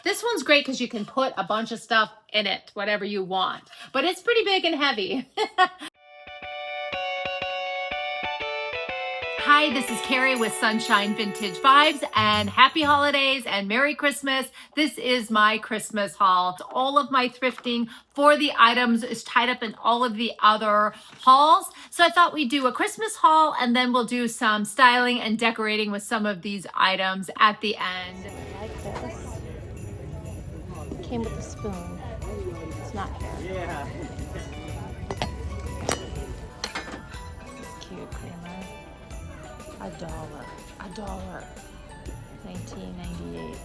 This one's great because you can put a bunch of stuff in it, whatever you want, but it's pretty big and heavy. Hi, this is Carrie with Sunshine Vintage Vibes, and happy holidays and Merry Christmas. This is my Christmas haul. All of my thrifting for the items is tied up in all of the other hauls. So I thought we'd do a Christmas haul and then we'll do some styling and decorating with some of these items at the end. I like this. It came with a spoon. It's not here. Yeah. It's cute creamer. $1. $19.98.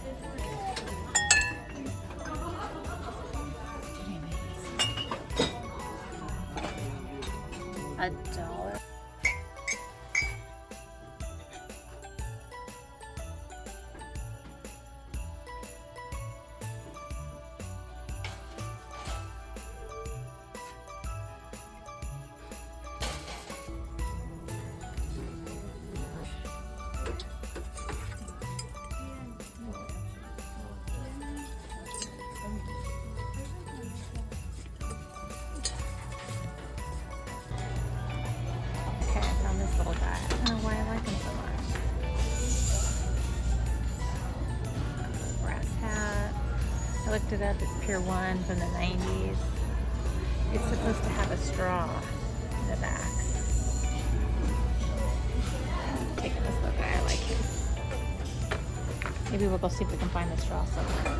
$1. This little guy. I don't know why I like him so much. Brass hat. I looked it up. It's Pier 1 from the 90s. It's supposed to have a straw in the back. I'm taking this little guy. I like him. Maybe we'll go see if we can find the straw somewhere.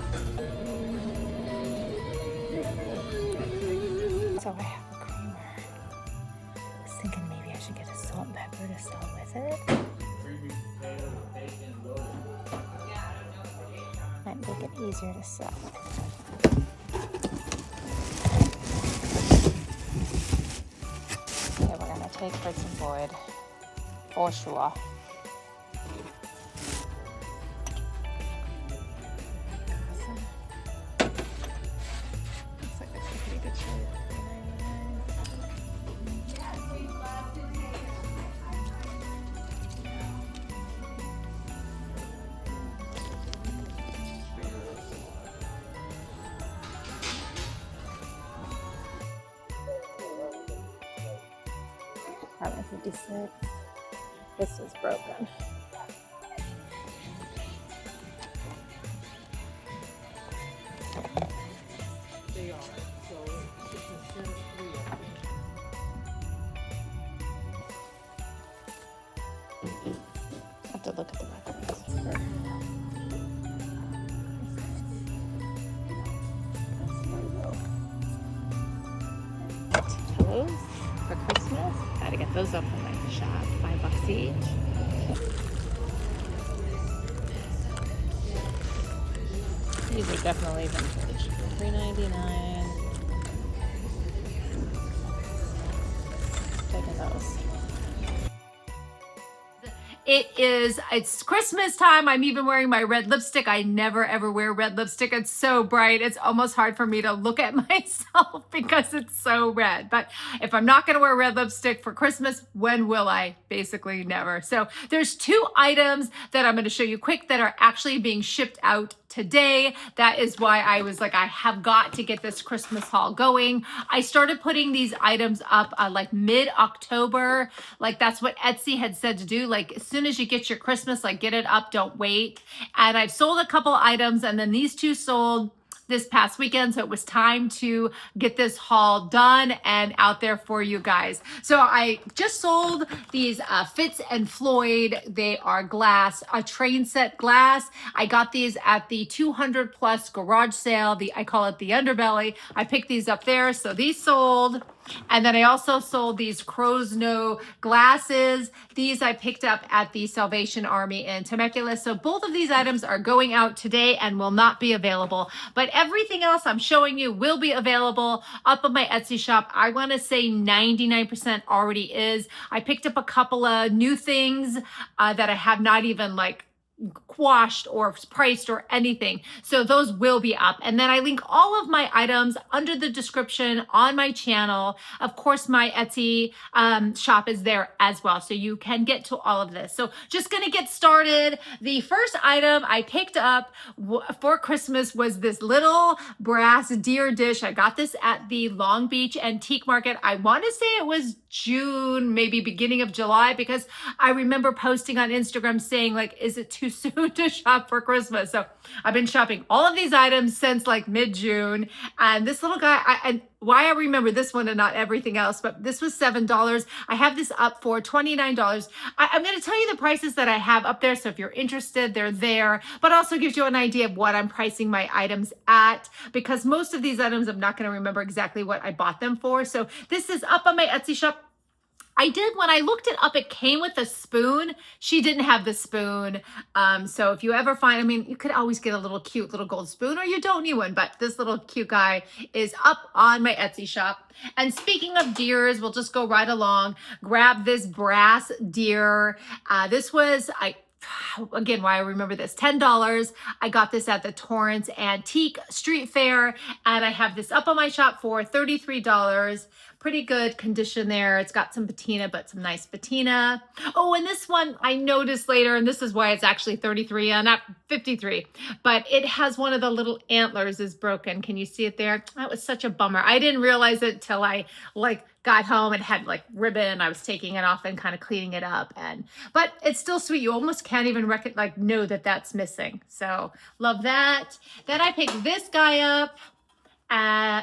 So I have a creamer. I was thinking maybe I should get a salt and pepper to sell with it. Might make it easier to sell. Okay, we're gonna take Fritz and Boyd for sure. Looks like it's a pretty good shape. $56. This is broken. They are. So it's instead of 3 of them. I have to look at the reference. Pillows for Christmas. Gotta get those up from my shop. $5 each. These are definitely vintage. $3.99. Taking those. It's Christmas time. I'm even wearing my red lipstick. I never ever wear red lipstick. It's so bright. It's almost hard for me to look at myself because it's so red. But if I'm not going to wear red lipstick for Christmas, when will I? Basically never. So there's 2 items that I'm going to show you quick that are actually being shipped out today. That is why I was like, I have got to get this Christmas haul going. I started putting these items up like mid-October. Like that's what Etsy had said to do. Like as soon as you get your Christmas, like get it up, don't wait. And I've sold a couple items and then these 2 sold this past weekend. So it was time to get this haul done and out there for you guys. So I just sold these Fitz and Floyd. They are glass, a train set glass. I got these at the 200 plus garage sale. I call it the underbelly. I picked these up there. So these sold. And then I also sold these crow's nose glasses. These I picked up at the Salvation Army in Temecula. So both of these items are going out today and will not be available. But everything else I'm showing you will be available up on my Etsy shop. I want to say 99% already is. I picked up a couple of new things that I have not even like quashed or priced or anything. So those will be up. And then I link all of my items under the description on my channel. Of course, my Etsy shop is there as well. So you can get to all of this. So just going to get started. The first item I picked up for Christmas was this little brass deer dish. I got this at the Long Beach Antique Market. I want to say it was June, maybe beginning of July, because I remember posting on Instagram saying like, is it too soon to shop for Christmas? So I've been shopping all of these items since like mid-June. And this little guy, and why I remember this one and not everything else, but this was $7. I have this up for $29. I'm going to tell you the prices that I have up there. So if you're interested, they're there, but also gives you an idea of what I'm pricing my items at, because most of these items, I'm not going to remember exactly what I bought them for. So this is up on my Etsy shop. I did, when I looked it up, it came with a spoon. She didn't have the spoon. So if you ever find, I mean, you could always get a little cute little gold spoon, or you don't need one, but this little cute guy is up on my Etsy shop. And speaking of deers, we'll just go right along. Grab this brass deer. This was, again, why I remember this, $10. I got this at the Torrance Antique Street Fair, and I have this up on my shop for $33. Pretty good condition there. It's got some patina, but some nice patina. Oh, and this one I noticed later, and this is why it's actually 33 and not 53, but it has one of the little antlers is broken. Can you see it there? That was such a bummer. I didn't realize it till I got home and had like ribbon. I was taking it off and kind of cleaning it up, but it's still sweet. You almost can't even know that that's missing. So love that. Then I picked this guy up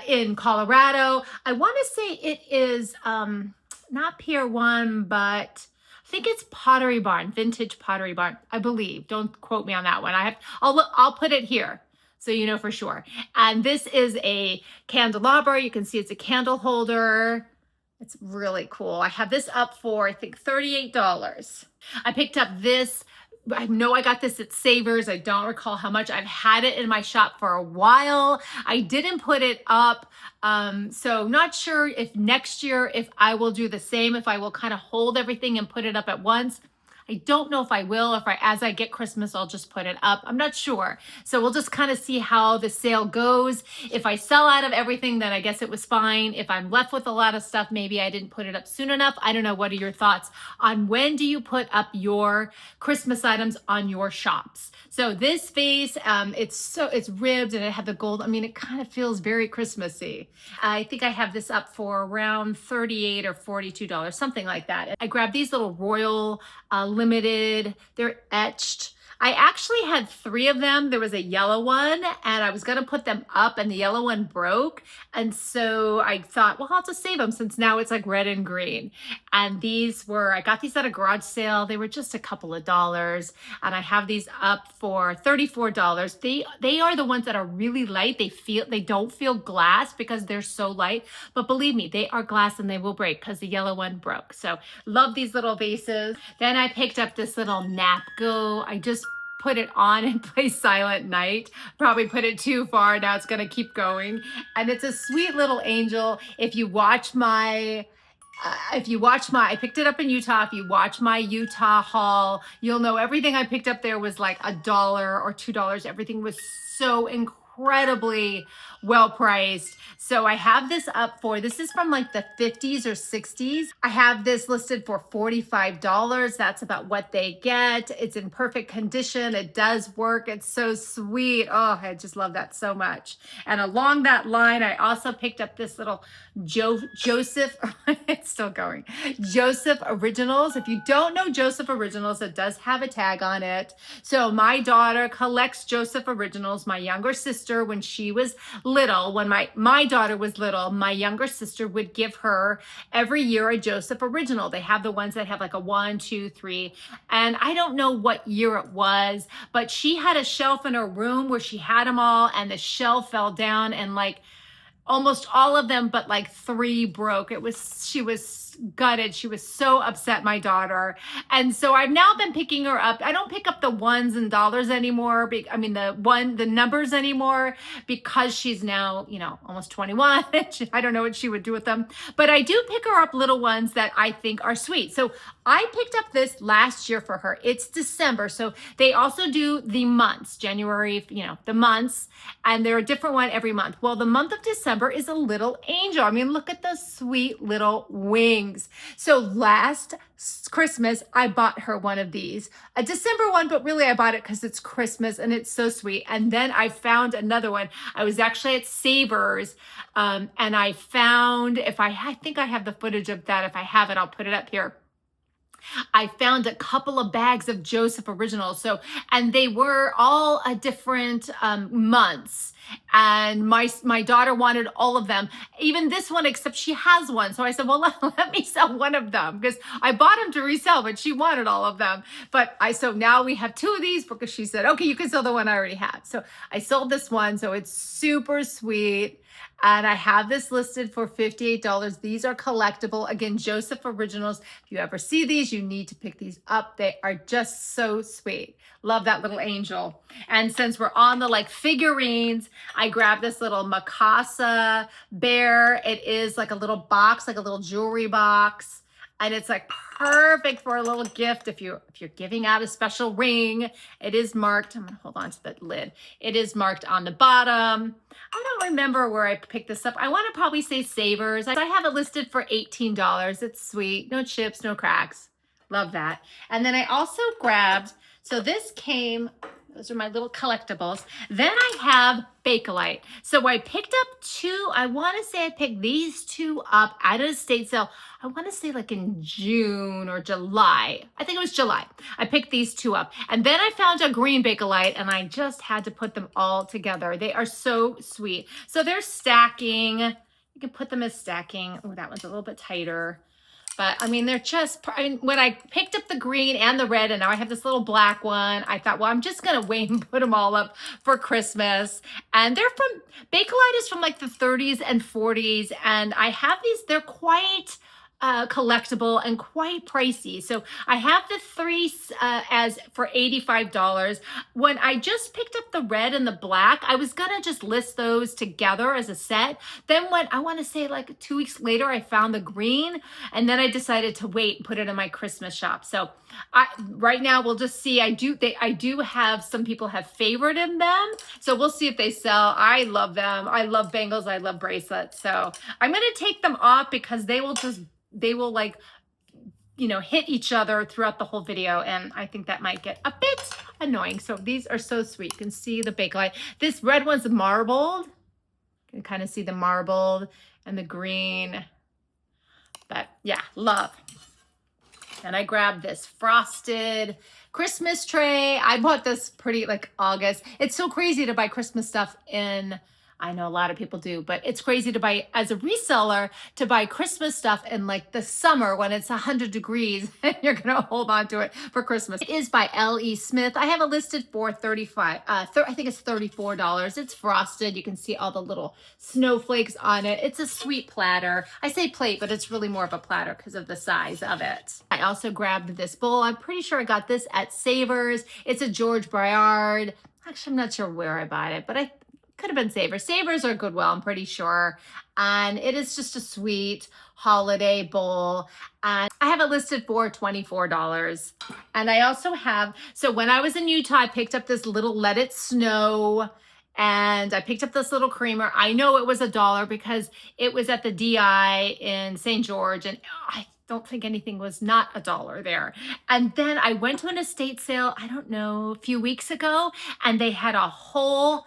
in Colorado. I want to say it is not Pier 1, but I think it's Pottery Barn, Vintage Pottery Barn, I believe. Don't quote me on that one. I'll put it here so you know for sure. And this is a candelabra. You can see it's a candle holder. It's really cool. I have this up for, I think, $38. I picked up this. I know I got this at Savers. I don't recall how much. I've had it in my shop for a while. I didn't put it up. So not sure if next year, if I will do the same, if I will kind of hold everything and put it up at once. I don't know if I will, as I get Christmas, I'll just put it up. I'm not sure. So we'll just kind of see how the sale goes. If I sell out of everything, then I guess it was fine. If I'm left with a lot of stuff, maybe I didn't put it up soon enough. I don't know. What are your thoughts on when do you put up your Christmas items on your shops? So this vase, it's ribbed and it had the gold. I mean, it kind of feels very Christmassy. I think I have this up for around $38 or $42, something like that. I grabbed these little royal limited, they're etched. I actually had 3 of them. There was a yellow one and I was going to put them up and the yellow one broke. And so I thought, well, I'll just save them since now it's like red and green. And I got these at a garage sale. They were just a couple of dollars. And I have these up for $34. They are the ones that are really light. They don't feel glass because they're so light, but believe me, they are glass and they will break because the yellow one broke. So love these little vases. Then I picked up this little Napgo. I just put it on and play Silent Night. Probably put it too far. Now it's going to keep going. And it's a sweet little angel. If you watch my, I picked it up in Utah. If you watch my Utah haul, you'll know everything I picked up there was like $1 or $2. Everything was so incredibly well priced. So I have this up for, this is from like the 50s or 60s. I have this listed for $45. That's about what they get. It's in perfect condition. It does work. It's so sweet. Oh, I just love that so much. And along that line, I also picked up this little Joseph, it's still going, Joseph Originals. If you don't know Joseph Originals, it does have a tag on it. So my daughter collects Joseph Originals. My younger sister, when she was little, when my daughter was little, my younger sister would give her every year a Joseph Original. They have the ones that have like a 1, 2, 3. And I don't know what year it was, but she had a shelf in her room where she had them all and the shelf fell down and like, almost all of them, but like 3 broke. She was gutted. She was so upset, my daughter. And so I've now been picking her up. I don't pick up the ones and dollars anymore. The numbers anymore, because she's now, almost 21. I don't know what she would do with them, but I do pick her up little ones that I think are sweet. So I picked up this last year for her. It's December. So they also do the months, January, the months, and they're a different one every month. Well, the month of December is a little angel. I mean, look at those sweet little wings. So last Christmas, I bought her one of these, a December one, but really I bought it because it's Christmas and it's so sweet. And then I found another one. I was actually at Savers, and I found, I think I have the footage of that. If I have it, I'll put it up here. I found a couple of bags of Joseph Originals. And they were all different months. And my daughter wanted all of them, even this one, except she has one. So I said, well, let me sell one of them, because I bought them to resell, but she wanted all of them. So now we have 2 of these, because she said, okay, you can sell the one I already have. So I sold this one. So it's super sweet. And I have this listed for $58. These are collectible. Again, Joseph Originals. If you ever see these, you need to pick these up. They are just so sweet. Love that little angel. And since we're on the figurines, I grabbed this little Mikasa bear. It is like a little box, like a little jewelry box. And it's perfect for a little gift if you're giving out a special ring. It is marked. I'm gonna hold on to the lid. It is marked on the bottom. I don't remember where I picked this up. I want to probably say Savers. I have it listed for $18. It's sweet. No chips, no cracks. Love that. And then I also grabbed, so this came, those are my little collectibles. Then I have Bakelite. So I picked up 2. I want to say I picked these 2 up at an estate sale. I want to say in June or July. I think it was July. I picked these 2 up. And then I found a green Bakelite, and I just had to put them all together. They are so sweet. So they're stacking. You can put them as stacking. Oh, that one's a little bit tighter. But I mean, they're just, when I picked up the green and the red, and now I have this little black one, I thought, well, I'm just going to wait and put them all up for Christmas. And Bakelite is from the 30s and 40s. And I have these, they're quite collectible and quite pricey. So I have the 3 as for $85. When I just picked up the red and the black, I was gonna just list those together as a set. Then when I want to say 2 weeks later, I found the green, and then I decided to wait and put it in my Christmas shop. So right now we'll just see. I do have some people have favorited them, so we'll see if they sell. I love them. I love bangles. I love bracelets. So I'm gonna take them off because they will hit each other throughout the whole video, and I think that might get a bit annoying. So these are so sweet. You can see the Bakelite. This red one's marbled. You can kind of see the marbled and the green. But yeah, love. And I grabbed this frosted Christmas tray. I bought this August. It's so crazy to buy Christmas stuff I know a lot of people do, but it's crazy to buy, as a reseller, to buy Christmas stuff in the summer when it's 100 degrees and you're going to hold on to it for Christmas. It is by L.E. Smith. I have it listed for I think it's $34. It's frosted. You can see all the little snowflakes on it. It's a sweet platter. I say plate, but it's really more of a platter because of the size of it. I also grabbed this bowl. I'm pretty sure I got this at Savers. It's a George Briard. Actually, I'm not sure where I bought it, but could have been Savers. Savers or Goodwill, I'm pretty sure. And it is just a sweet holiday bowl. And I have it listed for $24. And I also have, so when I was in Utah, I picked up this little Let It Snow. And I picked up this little creamer. I know it was $1 because it was at the DI in St. George. And I don't think anything was not $1 there. And then I went to an estate sale, I don't know, a few weeks ago, and they had the whole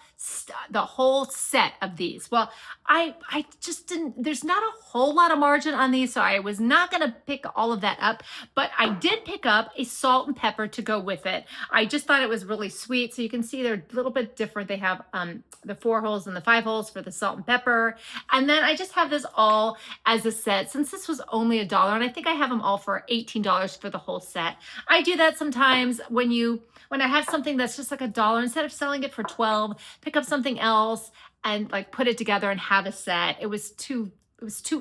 set of these. Well, I just didn't, there's not a whole lot of margin on these, so I was not gonna pick all of that up, but I did pick up a salt and pepper to go with it. I just thought it was really sweet. So you can see they're a little bit different. They have the 4 holes and the 5 holes for the salt and pepper. And then I just have this all as a set. Since this was only $1, and I think I have them all for $18 for the whole set. I do that sometimes when I have something that's just $1, instead of selling it for $12, pick pick up something else and like put it together and have a set. It was too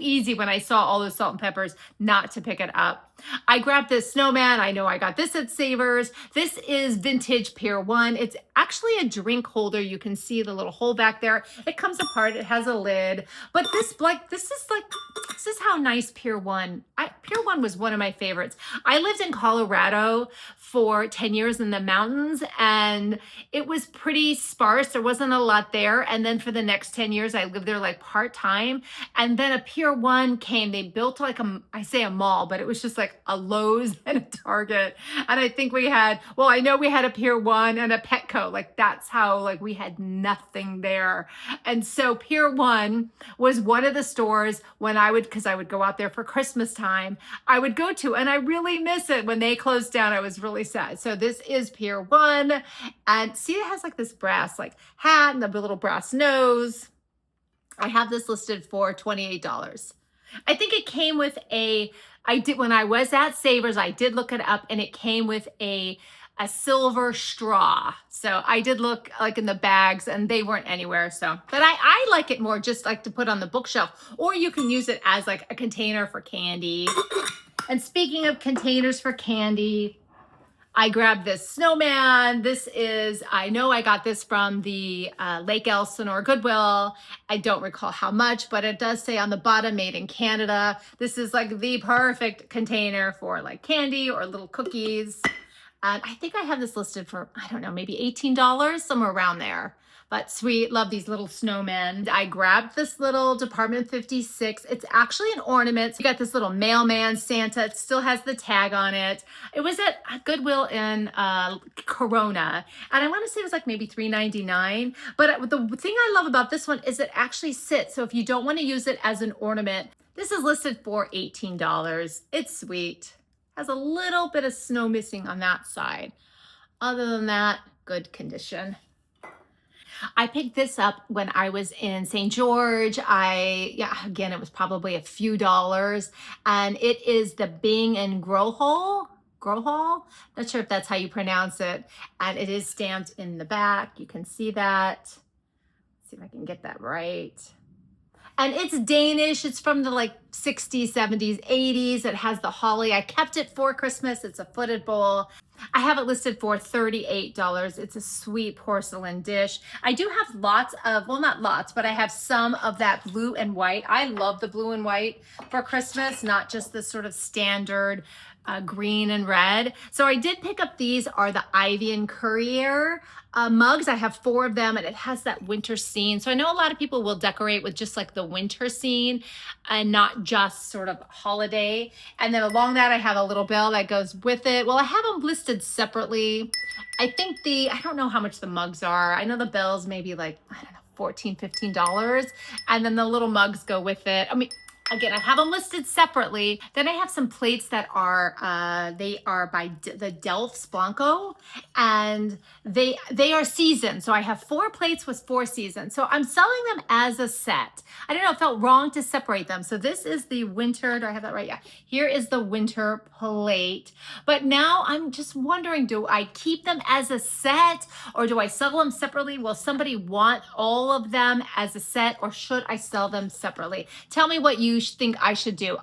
easy when I saw all those salt and peppers not to pick it up. I grabbed this snowman. I know I got this at Savers. This is vintage Pier 1. It's actually a drink holder. You can see the little hole back there. It comes apart. It has a lid. But this is how nice Pier 1. Pier 1 was one of my favorites. I lived in Colorado for 10 years in the mountains, and it was pretty sparse. There wasn't a lot there. And then for the next 10 years, I lived there like part-time. And then a Pier 1 came. They built like I say a mall, but it was just like a Lowe's and a Target. And I think I know we had a Pier 1 and a Petco. Like that's how like we had nothing there. And so Pier 1 was one of the stores when because I would go out there for Christmas time, I would go to, and I really miss it. When they closed down, I was really sad. So this is Pier 1. And see, it has like this brass like hat and the little brass nose. I have this listed for $28. I think it came with when I was at Savers, I did look it up, and it came with a silver straw. So I did look like in the bags, and they weren't anywhere. So, but I like it more just like to put on the bookshelf, or you can use it as like a container for candy. And speaking of containers for candy, I grabbed this snowman. I know I got this from the Lake Elsinore Goodwill. I don't recall how much, but it does say on the bottom, made in Canada. This is like the perfect container for like candy or little cookies. And I think I have this listed for, I don't know, maybe $18, somewhere around there. But sweet, love these little snowmen. I grabbed this little Department 56. It's actually an ornament. You got this little mailman Santa. It still has the tag on it. It was at Goodwill in Corona. And I want to say it was like maybe $3.99. But the thing I love about this one is it actually sits. So if you don't want to use it as an ornament, this is listed for $18. It's sweet. Has a little bit of snow missing on that side. Other than that, good condition. I picked this up when I was in St. George. Again, it was probably a few dollars. And it is the Bing and Grow Hall. Not sure if that's how you pronounce it. And it is stamped in the back. You can see that. Let's see if I can get that right. And it's Danish. It's from the like 60s, 70s, 80s. It has the holly. I kept it for Christmas. It's a footed bowl. I have it listed for $38. It's a sweet porcelain dish. I do have lots of, well, not lots, but I have some of that blue and white. I love the blue and white for Christmas, not just the sort of standard green and red. So I did pick up these are the Ivy and Courier mugs. I have 4 of them, and it has that winter scene. So I know a lot of people will decorate with just like the winter scene and not just sort of holiday. And then along that, I have a little bell that goes with it. Well, I have them listed separately. I think I don't know how much the mugs are. I know the bells maybe like, I don't know, $14, $15. And then the little mugs go with it. I mean, again, I have them listed separately. Then I have some plates that are, they are by the Delphs Blanco, and they are seasoned. So I have 4 plates with 4 seasons. So I'm selling them as a set. I don't know, it felt wrong to separate them. So this is the winter, do I have that right? Yeah, here is the winter plate. But now I'm just wondering, do I keep them as a set, or do I sell them separately? Will somebody want all of them as a set, or should I sell them separately? Tell me what you think I should do.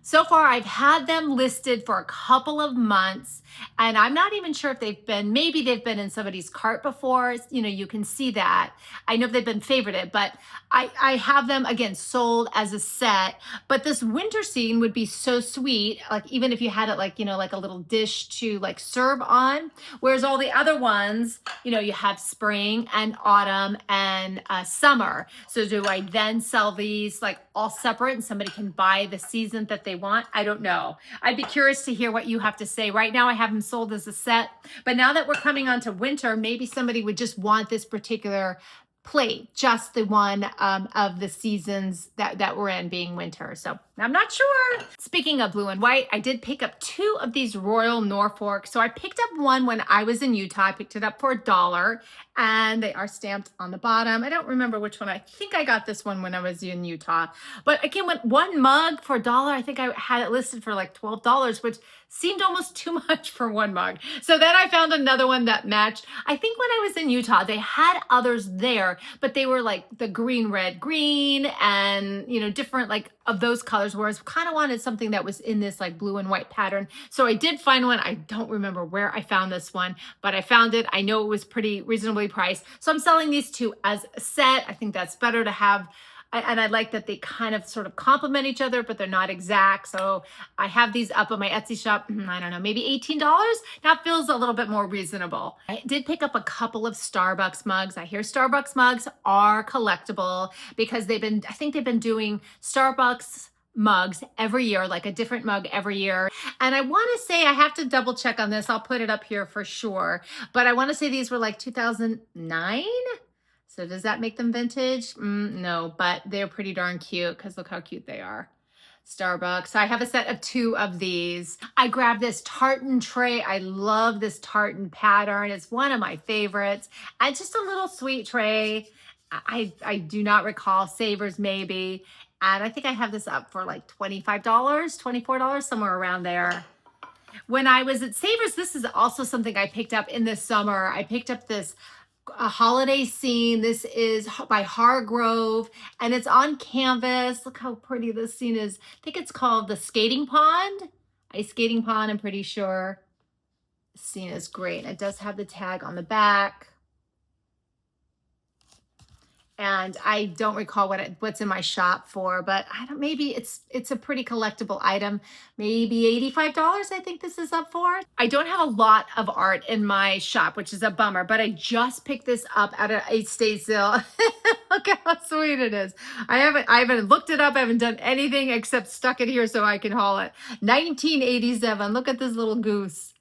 So far I've had them listed for a couple of months, and I'm not even sure if maybe they've been in somebody's cart before. You know, you can see that. I know they've been favorited, but I have them again sold as a set. But this winter scene would be so sweet, like even if you had it like, you know, like a little dish to like serve on, whereas all the other ones, you know, you have spring and autumn and summer. So do I then sell these like all separate and somebody can buy the season that they want? I don't know. I'd be curious to hear what you have to say. Right now I have them sold as a set, but now that we're coming on to winter, maybe somebody would just want this particular plate, just the one of the seasons that we're in being winter. So I'm not sure. Speaking of blue and white, I did pick up 2 of these Royal Norfolk. So I picked up one when I was in Utah. I picked it up for $1 and they are stamped on the bottom. I don't remember which one. I think I got this one when I was in Utah. But again, when one mug for $1, I think I had it listed for like $12, which seemed almost too much for one mug. So then I found another one that matched. I think when I was in Utah, they had others there, but they were like the green, red, green, and different like of those colors, whereas kind of wanted something that was in this like blue and white pattern. So I did find one. I don't remember where I found this one, but I found it. I know it was pretty reasonably priced. So I'm selling these 2 as a set. I think that's better to have. And I like that they kind of sort of complement each other, but they're not exact. So I have these up on my Etsy shop. I don't know, maybe $18. That feels a little bit more reasonable. I did pick up a couple of Starbucks mugs. I hear Starbucks mugs are collectible because I think they've been doing Starbucks mugs every year, like a different mug every year. And I want to say, I have to double check on this. I'll put it up here for sure. But I want to say these were like 2009. So does that make them vintage? No, but they're pretty darn cute because look how cute they are. Starbucks. So I have a set of 2 of these. I grabbed this tartan tray. I love this tartan pattern. It's one of my favorites. And just a little sweet tray. I do not recall, Savers maybe. And I think I have this up for like $25, $24, somewhere around there. When I was at Savers, this is also something I picked up in the summer. I picked up this a holiday scene. This is by Hargrove and it's on canvas. Look how pretty this scene is. I think it's called the skating pond, ice skating pond. I'm pretty sure. The scene is great. It does have the tag on the back. And I don't recall what's in my shop for, but I don't, maybe it's a pretty collectible item. Maybe $85 I think this is up for. I don't have a lot of art in my shop, which is a bummer, but I just picked this up at an estate sale. Look how sweet it is. I haven't looked it up. I haven't done anything except stuck it here so I can haul it. 1987. Look at this little goose.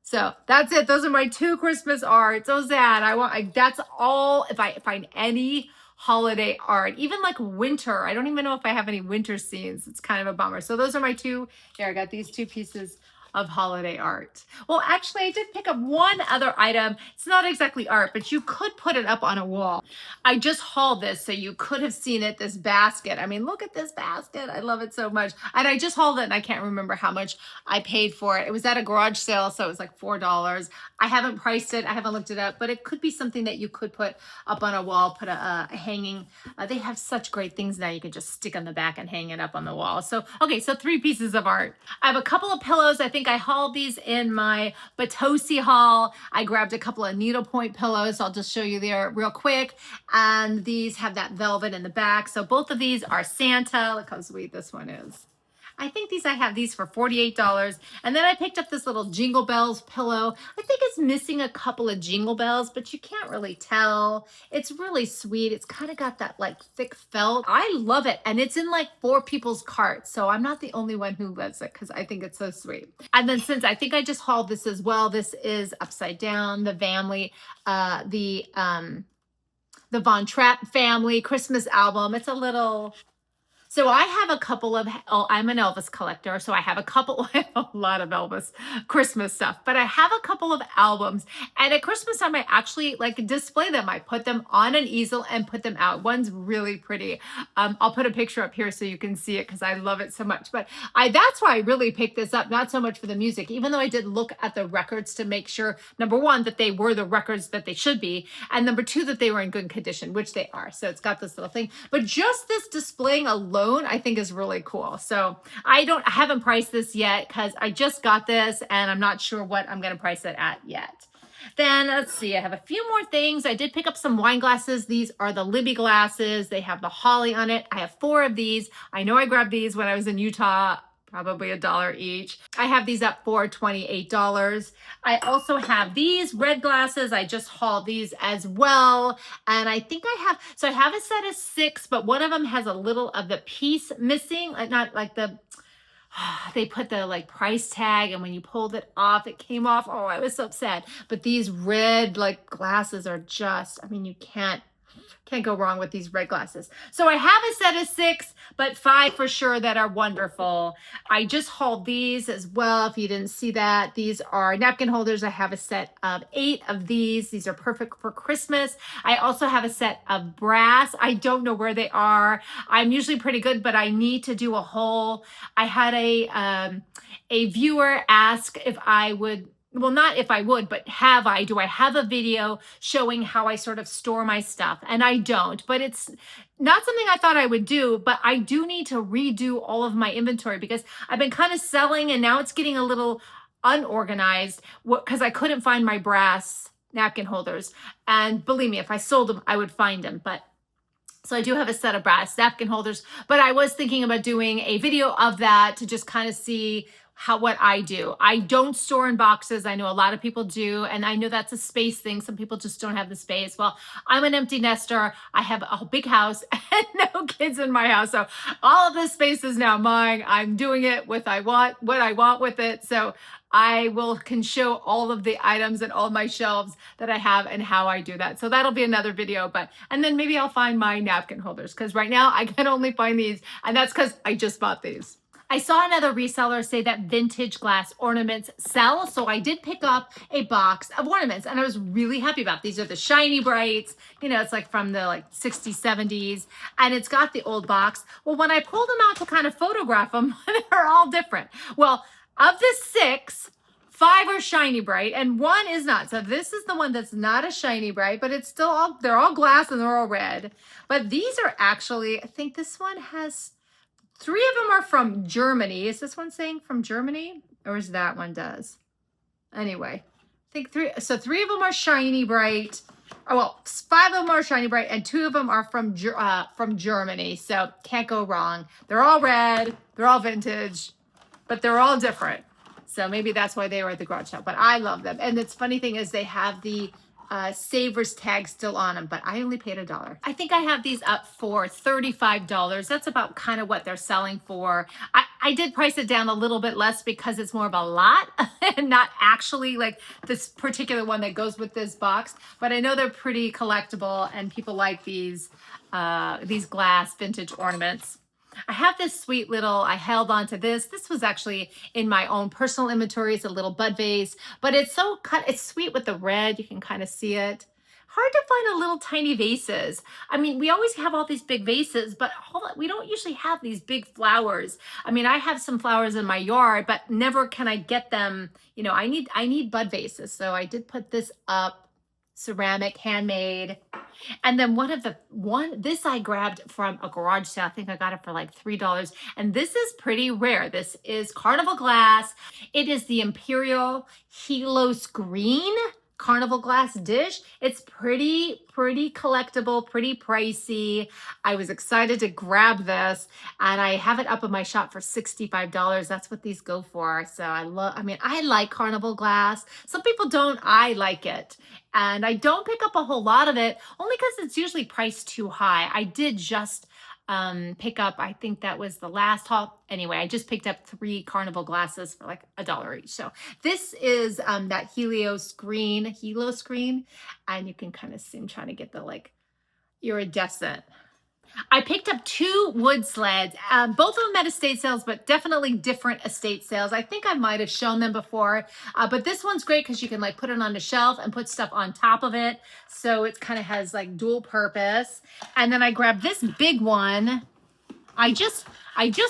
So that's it. Those are my 2 Christmas art. So sad. That's all. If I find any holiday art, even like winter, I don't even know if I have any winter scenes. It's kind of a bummer. So those are my 2. Here, I got these 2 pieces of holiday art. Well, actually, I did pick up one other item. It's not exactly art, but you could put it up on a wall. I just hauled this, so you could have seen it, this basket. I mean, look at this basket. I love it so much. And I just hauled it, and I can't remember how much I paid for it. It was at a garage sale, so it was like $4. I haven't priced it. I haven't looked it up, but it could be something that you could put up on a wall, put a hanging. They have such great things now. You can just stick on the back and hang it up on the wall. So, okay, so 3 pieces of art. I have a couple of pillows. I think I hauled these in my Potosi haul. I grabbed a couple of needlepoint pillows. I'll just show you there real quick. And these have that velvet in the back. So both of these are Santa. Look how sweet this one is. I think I have these for $48. And then I picked up this little Jingle Bells pillow. I think it's missing a couple of Jingle Bells, but you can't really tell. It's really sweet. It's kind of got that like thick felt. I love it. And it's in like 4 people's carts. So I'm not the only one who loves it because I think it's so sweet. And then since I think I just hauled this as well, this is upside down, the family, the Von Trapp family Christmas album. It's a little... So I have a couple of, I'm an Elvis collector, so I have a lot of Elvis Christmas stuff, but I have a couple of albums, and at Christmas time, I actually like display them. I put them on an easel and put them out. One's really pretty. I'll put a picture up here so you can see it because I love it so much, but that's why I really picked this up, not so much for the music, even though I did look at the records to make sure, number 1, that they were the records that they should be, and number 2, that they were in good condition, which they are. So it's got this little thing, but just this displaying alone, I think is really cool. So I haven't priced this yet because I just got this and I'm not sure what I'm going to price it at yet. Then let's see, I have a few more things. I did pick up some wine glasses. These are the Libby glasses. They have the holly on it. I have 4 of these. I know I grabbed these when I was in Utah, probably $1 each. I have these up for $28. I also have these red glasses. I just hauled these as well. And I think I have a set of 6, but one of them has a little of the piece missing, not like they put the like price tag, and when you pulled it off, it came off. Oh, I was so upset. But these red like glasses are just, I mean, you can't Can't go wrong with these red glasses. So I have a set of 6, but 5 for sure that are wonderful. I just hauled these as well. If you didn't see that, these are napkin holders. I have a set of 8 of these. These are perfect for Christmas. I also have a set of brass. I don't know where they are. I'm usually pretty good, but I need to do a haul. I had a viewer ask if I would, well, not if I would, but do I have a video showing how I sort of store my stuff? And I don't, but it's not something I thought I would do, but I do need to redo all of my inventory because I've been kind of selling and now it's getting a little unorganized because I couldn't find my brass napkin holders. And believe me, if I sold them, I would find them. But so I do have a set of brass napkin holders, but I was thinking about doing a video of that to just kind of see what I do. I don't store in boxes. I know a lot of people do, and I know that's a space thing. Some people just don't have the space. Well, I'm an empty nester. I have a big house and no kids in my house. So all of this space is now mine. I'm doing it what I want with it. So I can show all of the items and all my shelves that I have and how I do that. So that'll be another video, and then maybe I'll find my napkin holders because right now I can only find these, and that's because I just bought these. I saw another reseller say that vintage glass ornaments sell, so I did pick up a box of ornaments, and I was really happy about these. Are the shiny brights, it's like from the 60s, 70s, and it's got the old box. Well, when I pulled them out to kind of photograph them, they're all different. Well, of the 6, 5 are shiny bright, and 1 is not. So this is the one that's not a shiny bright, but it's still they're all glass and they're all red. But these are actually, I think this one has 3 of them are from Germany. Is this one saying from Germany? Or is that one does? Anyway, I think 3. So 3 of them are shiny bright. Oh, well, 5 of them are shiny bright and 2 of them are from Germany. So can't go wrong. They're all red. They're all vintage, but they're all different. So maybe that's why they were at the garage sale. But I love them. And the funny thing is they have the Savers tag still on them, but I only paid $1. I think I have these up for $35. That's about kind of what they're selling for. I did price it down a little bit less because it's more of a lot and not actually like this particular one that goes with this box, but I know they're pretty collectible and people like these glass vintage ornaments. I have this sweet little, I held on to this. This was actually in my own personal inventory. It's a little bud vase, but it's it's sweet with the red. You can kind of see it. Hard to find a little tiny vases. I mean, we always have all these big vases, but we don't usually have these big flowers. I mean, I have some flowers in my yard, but never can I get them. I need bud vases. So I did put this up, ceramic, handmade. And then this I grabbed from a garage sale. I think I got it for like $3. And this is pretty rare. This is Carnival glass. It is the Imperial Helios Green Carnival glass dish. It's pretty collectible, pretty pricey. I was excited to grab this and I have it up in my shop for $65. That's what these go for. So I like Carnival glass. Some people don't. I like it. And I don't pick up a whole lot of it only because it's usually priced too high. I did just pick up, I think that was the last haul. Anyway, I just picked up 3 Carnival glasses for like $1 each. So this is that Helios green, and you can kind of see, I'm trying to get the iridescent. I picked up 2 wood sleds, both of them at estate sales, but definitely different estate sales. I think I might have shown them before, but this one's great because you can put it on the shelf and put stuff on top of it. So it kind of has dual purpose. And then I grabbed this big one. I just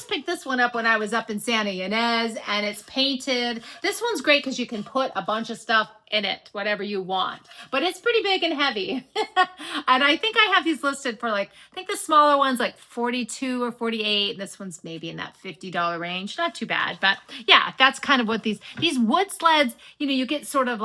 picked this one up when I was up in Santa Ynez, and it's painted. This one's great because you can put a bunch of stuff in it, whatever you want. But it's pretty big and heavy. And I think I have these listed for I think the smaller one's like 42 or 48. And this one's maybe in that $50 range. Not too bad. But yeah, that's kind of what these wood sleds, you get sort of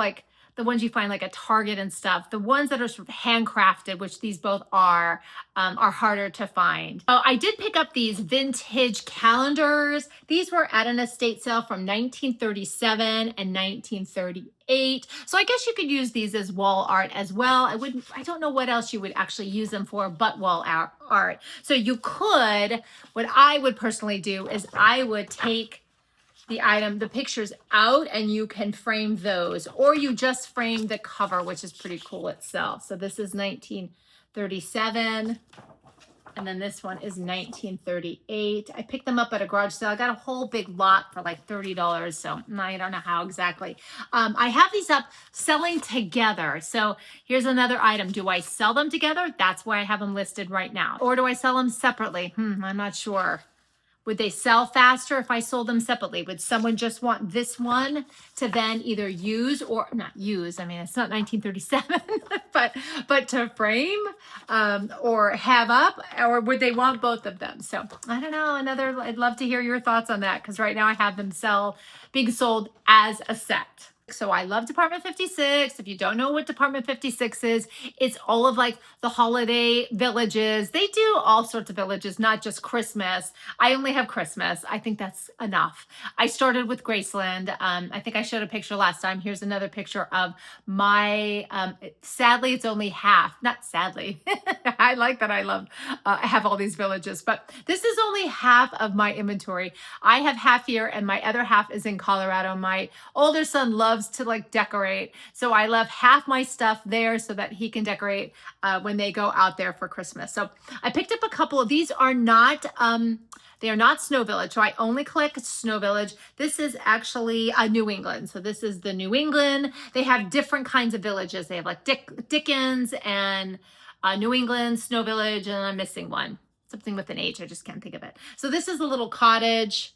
the ones you find at Target and stuff. The ones that are sort of handcrafted, which these both are harder to find. Oh, I did pick up these vintage calendars. These were at an estate sale from 1937 and 1938. So I guess you could use these as wall art as well. I don't know what else you would actually use them for but wall art. So you could, what I would personally do is I would take the pictures out and you can frame those, or you just frame the cover, which is pretty cool itself. So this is 19 $37. And then this one is $19.38. I picked them up at a garage sale. I got a whole big lot for like $30. So I don't know how exactly. I have these up selling together. So here's another item. Do I sell them together? That's why I have them listed right now. Or do I sell them separately? I'm not sure. Would they sell faster if I sold them separately? Would someone just want this one to then either use or not use? I mean, it's not 1937, but to frame or have up, or would they want both of them? So I don't know. I'd love to hear your thoughts on that because right now I have them being sold as a set. So I love Department 56. If you don't know what Department 56 is, it's all of like the holiday villages. They do all sorts of villages, not just Christmas. I only have Christmas. I think that's enough. I started with Graceland. I think I showed a picture last time. Here's another picture of my, sadly, it's only half. Not sadly. I like that I have all these villages, but this is only half of my inventory. I have half here and my other half is in Colorado. My older son loves to like decorate. So I left half my stuff there so that he can decorate when they go out there for Christmas. So I picked up a couple of these. They are not Snow Village. So I only collect Snow Village. This is actually New England. So this is the New England. They have different kinds of villages. They have like Dickens and New England, Snow Village, and I'm missing one. Something with an H. I just can't think of it. So this is a little cottage.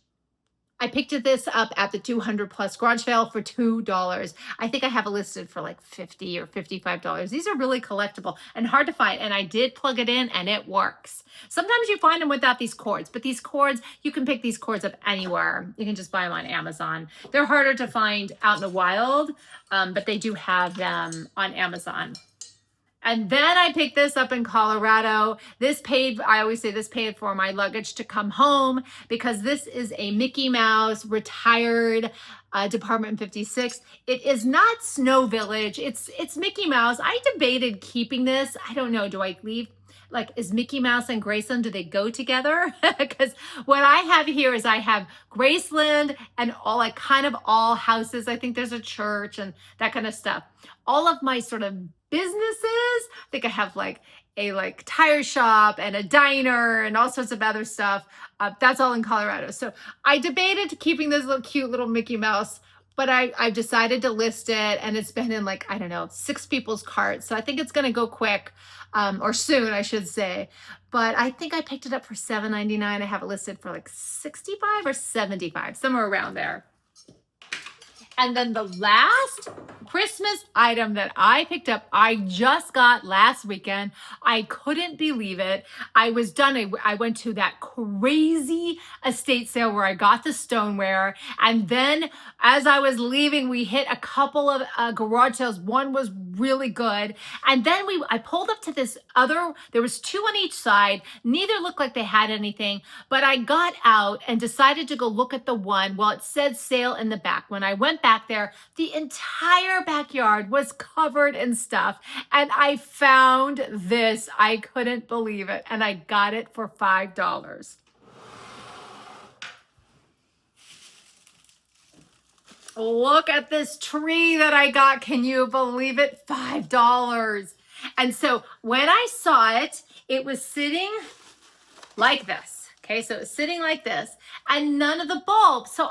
I picked this up at the 200 plus garage sale for $2. I think I have it listed for like $50 or $55. These are really collectible and hard to find. And I did plug it in and it works. Sometimes you find them without these cords, but these cords, you can pick these cords up anywhere. You can just buy them on Amazon. They're harder to find out in the wild, but they do have them on Amazon. And then I picked this up in Colorado. I always say this paid for my luggage to come home because this is a Mickey Mouse retired Department 56. It is not Snow Village. It's Mickey Mouse. I debated keeping this. I don't know. Do I leave? Like, is Mickey Mouse and Graceland, do they go together? Because what I have here is I have Graceland and all houses. I think there's a church and that kind of stuff. All of my sort of businesses, I think I have like a tire shop and a diner and all sorts of other stuff. That's all in Colorado. So I debated keeping this cute little Mickey Mouse, but I decided to list it and it's been in like, I don't know, 6 people's carts. So I think it's going to go quick or soon, I should say. But I think I picked it up for $7.99. I have it listed for like $65 or $75, somewhere around there. And then the last Christmas item that I picked up, I just got last weekend. I couldn't believe it. I was done. I went to that crazy estate sale where I got the stoneware. And then as I was leaving, we hit a couple of garage sales. One was really good. And then I pulled up to this other, there was 2 on each side. Neither looked like they had anything, but I got out and decided to go look at the one. Well, it said sale in the back. When I went back there, the entire backyard was covered in stuff. And I found this. I couldn't believe it. And I got it for $5. Look at this tree that I got. Can you believe it? $5. And so when I saw it, it was sitting like this. Okay, so it was sitting like this and none of the bulbs. So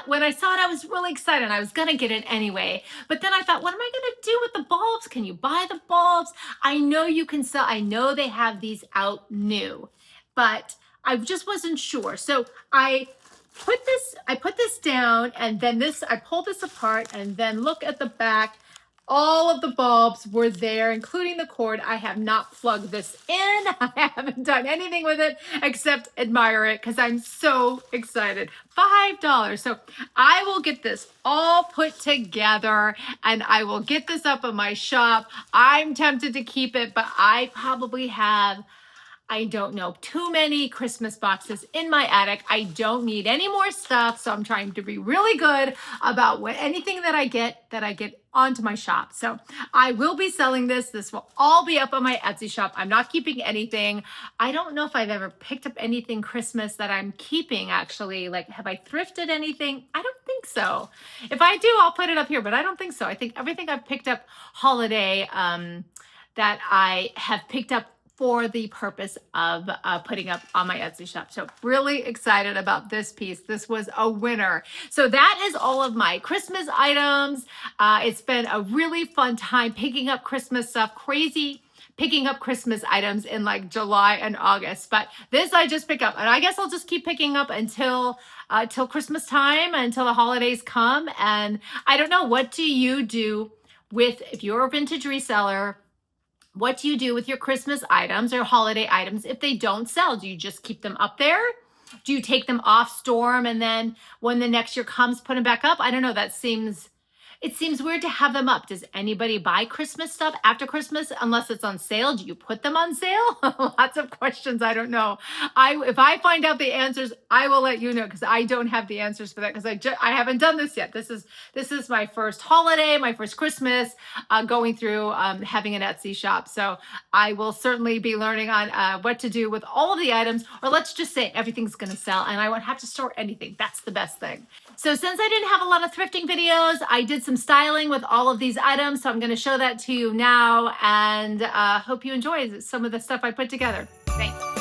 when I saw it, I was really excited. I was going to get it anyway. But then I thought, what am I going to do with the bulbs? Can you buy the bulbs? I know you can sell. I know they have these out new, but I just wasn't sure. So I put this down and then I pulled this apart and then look at the back. All of the bulbs were there, including the cord. I have not plugged this in. I haven't done anything with it except admire it because I'm so excited. $5. So I will get this all put together and I will get this up in my shop. I'm tempted to keep it, but I probably have, I don't know, too many Christmas boxes in my attic. I don't need any more stuff. So I'm trying to be really good about anything that I get onto my shop. So I will be selling this. This will all be up on my Etsy shop. I'm not keeping anything. I don't know if I've ever picked up anything Christmas that I'm keeping actually. Like, have I thrifted anything? I don't think so. If I do, I'll put it up here, but I don't think so. I think everything I've picked up holiday, that I have picked up for the purpose of putting up on my Etsy shop. So really excited about this piece. This was a winner. So that is all of my Christmas items. It's been a really fun time picking up Christmas stuff. Crazy picking up Christmas items in like July and August, but this I just pick up, and I guess I'll just keep picking up until till Christmas time, until the holidays come. And I don't know, what do you do with, if you're a vintage reseller, what do you do with your Christmas items or holiday items if they don't sell? Do you just keep them up there? Do you take them off storm and then when the next year comes, put them back up? I don't know. It seems weird to have them up. Does anybody buy Christmas stuff after Christmas unless it's on sale? Do you put them on sale? Lots of questions. I don't know. If I find out the answers, I will let you know, because I don't have the answers for that, because I haven't done this yet. This is my first holiday, my first Christmas, going through having an Etsy shop. So I will certainly be learning on what to do with all of the items, or let's just say everything's going to sell and I won't have to store anything. That's the best thing. So since I didn't have a lot of thrifting videos, I did some styling with all of these items. So I'm going to show that to you now, and hope you enjoy some of the stuff I put together. Thanks.